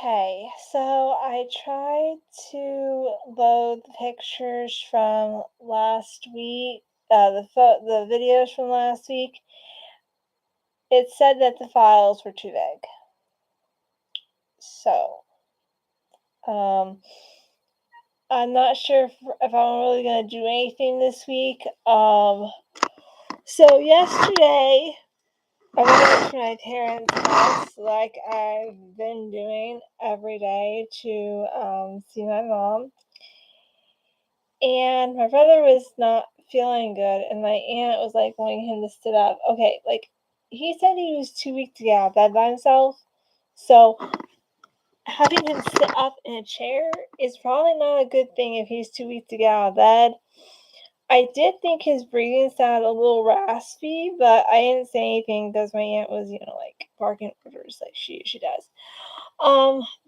Okay, so I tried to load the pictures from last week, the videos from last week. It said that the files were too big. So, um, I'm not sure if I'm really gonna do anything this week. So yesterday I went over to my parents' house like I've been doing every day to see my mom. And my brother was not feeling good, and my aunt was like wanting him to sit up. Okay, like he said he was too weak to get out of bed by himself. So having him sit up in a chair is probably not a good thing if he's too weak to get out of bed. I did think his breathing sounded a little raspy, but I didn't say anything because my aunt was, like barking orders like she does.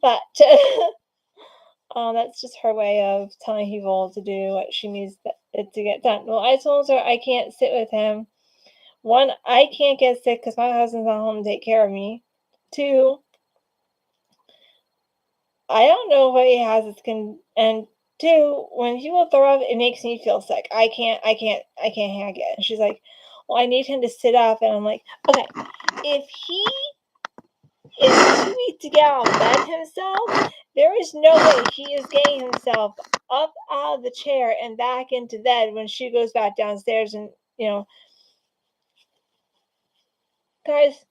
But that's just her way of telling people to do what she needs to get done. Well, I told her I can't sit with him. One, I can't get sick because my husband's not home to take care of me. Two, I don't know what he has. And two, when people throw up, it makes me feel sick. I can't hang it. And she's like, well, I need him to sit up. And I'm like, okay, if he is too weak to get out of bed himself, there is no way he is getting himself up out of the chair and back into bed when she goes back downstairs. And, guys,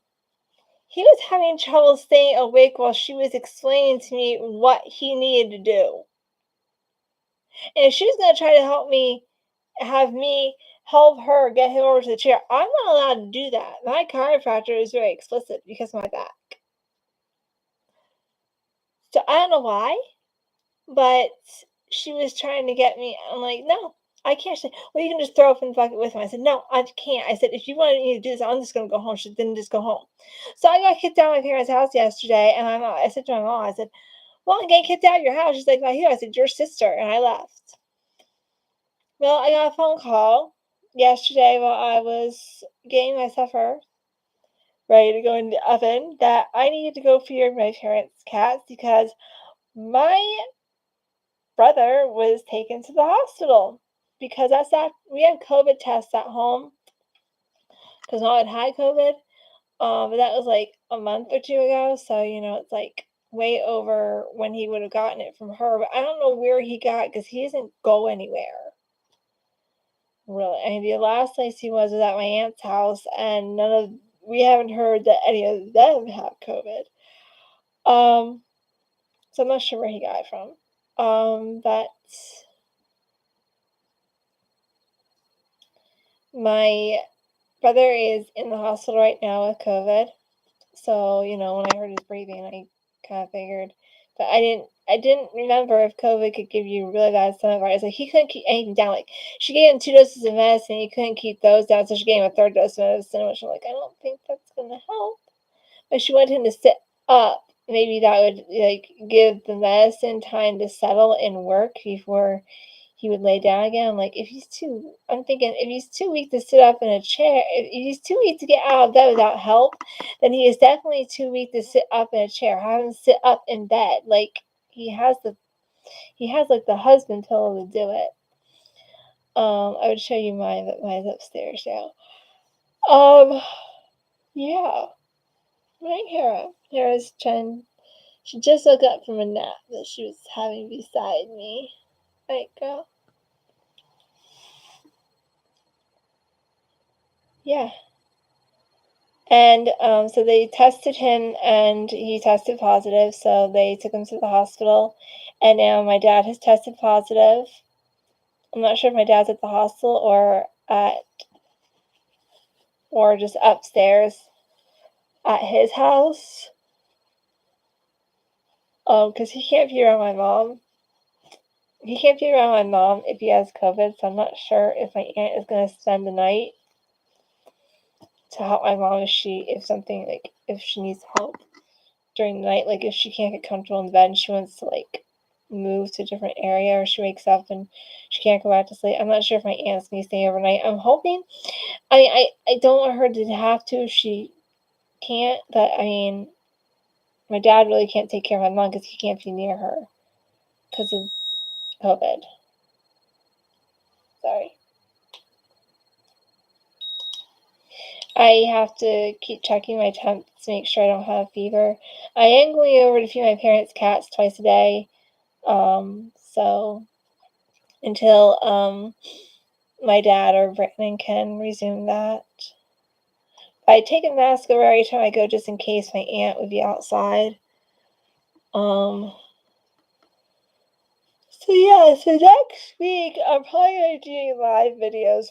he was having trouble staying awake while she was explaining to me what he needed to do. And if she's going to try to have me help her get him over to the chair, I'm not allowed to do that. My chiropractor is very explicit because of my back. So I don't know why, but she was trying to get me. I'm like, no, I can't. She said, well, you can just throw up in the bucket with him. I said, no, I can't. I said, if you want me to do this, I'm just going to go home. She didn't just go home. So I got kicked out of my parents' house yesterday, and I said to my mom, I said, well, I'm getting kicked out of your house. She's like, not here. I said, your sister, and I left. Well, I got a phone call yesterday while I was getting my supper ready to go in the oven that I needed to go feed my parents' cats because my brother was taken to the hospital because we had COVID tests at home because I had COVID. But that was like a month or two ago, so it's like way over when he would have gotten it from her. But I don't know where he got because he doesn't go anywhere. Really, I mean, the last place he was at my aunt's house, and we haven't heard that any of them have COVID. So I'm not sure where he got it from. But my brother is in the hospital right now with COVID. So, when I heard his breathing, I kind of figured, but I didn't remember if COVID could give you really bad stomach virus. Like, he couldn't keep anything down. Like, she gave him 2 doses of medicine, he couldn't keep those down, so she gave him a 3rd dose of medicine, which I'm like, I don't think that's gonna help. But she wanted him to sit up. Maybe that would, like, give the medicine time to settle and work before he would lay down again. I'm thinking if he's too weak to sit up in a chair, if he's too weak to get out of bed without help, then he is definitely too weak to sit up in a chair. Have him sit up in bed. Like he has like the husband pillow to do it. I would show you mine, but mine's upstairs now. Yeah. Right, Hera. Hera's Chen. She just woke up from a nap that she was having beside me. Right, girl? Yeah. And so they tested him and he tested positive. So they took him to the hospital. And now my dad has tested positive. I'm not sure if my dad's at the hospital or just upstairs at his house. Because he can't be around my mom. He can't be around my mom if he has COVID. So I'm not sure if my aunt is going to spend the night to help my mom if she needs help during the night, like if she can't get comfortable in bed and she wants to like move to a different area, or she wakes up and she can't go back to sleep. I'm not sure if my aunt's gonna stay overnight. I'm hoping. I don't want her to have to if she can't, but I mean, My dad really can't take care of my mom because he can't be near her because of COVID. Sorry. I have to keep checking my temps to make sure I don't have fever. I am going over to feed my parents' cats twice a day. So until my dad or Brandon can resume that. I take a mask over every time I go just in case my aunt would be outside. So yeah, so next week I'm probably gonna do live videos